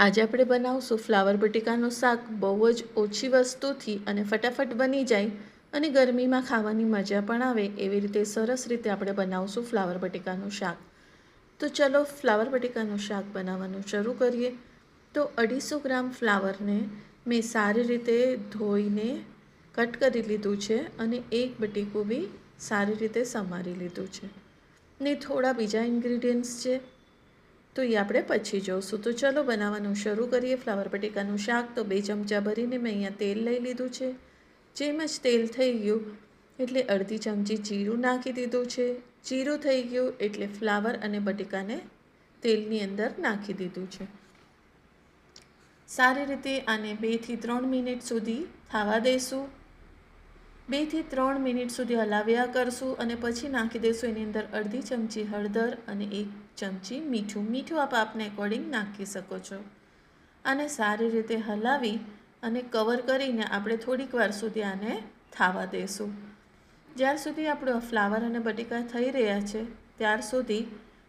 આજે આપણે બનાવશું ફ્લાવર બટેકાનું શાક. બહુ જ ઓછી વસ્તુથી અને ફટાફટ બની જાય અને ગરમીમાં ખાવાની મજા પણ આવે એવી રીતે સરસ રીતે આપણે બનાવશું ફ્લાવર બટેકાનું શાક. તો ચલો ફ્લાવર બટેકાનું શાક બનાવવાનું શરૂ કરીએ. તો 250 ગ્રામ ફ્લાવરને મેં સારી રીતે ધોઈને કટ કરી લીધું છે અને એક બટેકું બી સારી રીતે સમારી લીધું છે ને થોડા બીજા ઇન્ગ્રીડિયન્ટ્સ છે તો એ આપણે પછી જોઈશું. તો ચલો બનાવવાનું શરૂ કરીએ. ફ્લાવર બટેકાનું શાક તો 2 ચમચા ભરીને મેં અહીંયા તેલ લઈ લીધું છે. જેમ જ તેલ થઈ ગયું એટલે અડધી ચમચી જીરું નાખી દીધું છે. જીરું થઈ ગયું એટલે ફ્લાવર અને બટેકાને તેલની અંદર નાખી દીધું છે. સારી રીતે આને 2 થી 3 મિનિટ સુધી થવા દઈશું. 2 થી 3 મિનિટ સુધી હલાવ્યા કરશું અને પછી નાખી દઈશું એની અંદર અડધી ચમચી હળદર અને 1 ચમચી મીઠું. મીઠું આપ આપને એકોર્ડિંગ નાખી શકો છો. આને સારી રીતે હલાવી અને કવર કરીને આપણે થોડીક વાર સુધી આને થવા દઈશું. જ્યાર સુધી આપણો ફ્લાવર અને બટેકા થઈ રહ્યા છે ત્યાર સુધી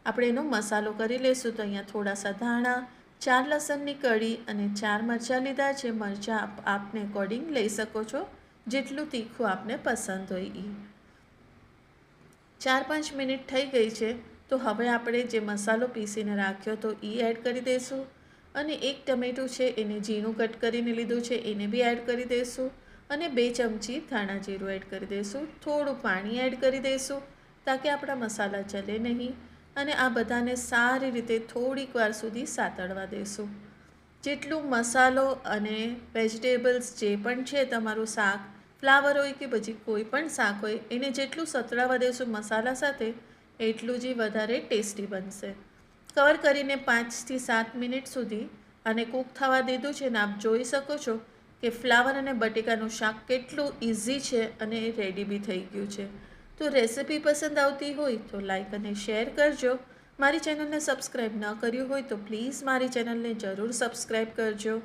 આપણે એનો મસાલો કરી લઈશું. તો અહીંયા થોડા ધાણા, 4 લસણની કળી અને 4 મરચાં લીધા છે. મરચાં આપને એકોર્ડિંગ લઈ શકો છો, જેટલું તીખું આપને પસંદ હોય એ. 4-5 મિનિટ થઈ ગઈ છે તો હવે આપણે જે મસાલો પીસીને રાખ્યો તો એ એડ કરી દઈશું અને 1 ટમેટું છે એને ઝીણું કટ કરીને લીધું છે એને બી એડ કરી દઈશું અને 2 ચમચી ધાણા જીરું એડ કરી દઈશું. થોડું પાણી એડ કરી દઈશું તાકે આપણા મસાલા ચલે નહીં અને આ બધાને સારી રીતે થોડીક વાર સુધી સાતળવા દઈશું. જેટલું મસાલો અને વેજીટેબલ્સ જે પણ છે તમારું શાક, ફ્લાવર હોય કે પછી કોઈ પણ શાક હોય એને જેટલું સતળાવા દઈશું મસાલા સાથે એટલું જ વધારે ટેસ્ટી બનશે. કવર કરીને 5 થી 7 મિનિટ સુધી આને કૂક થવા દીધું છે અને આપ જોઈ શકો છો કે ફ્લાવર અને બટેકાનું શાક કેટલું ઇઝી છે અને રેડી બી થઈ ગયું છે. તો રેસિપી પસંદ આવતી હોય તો લાઈક અને શેર કરજો. મારી ચેનલને સબસ્ક્રાઈબ ન કર્યું હોય તો પ્લીઝ મારી ચેનલને જરૂર સબસ્ક્રાઈબ કરજો.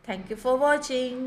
Thank you for watching.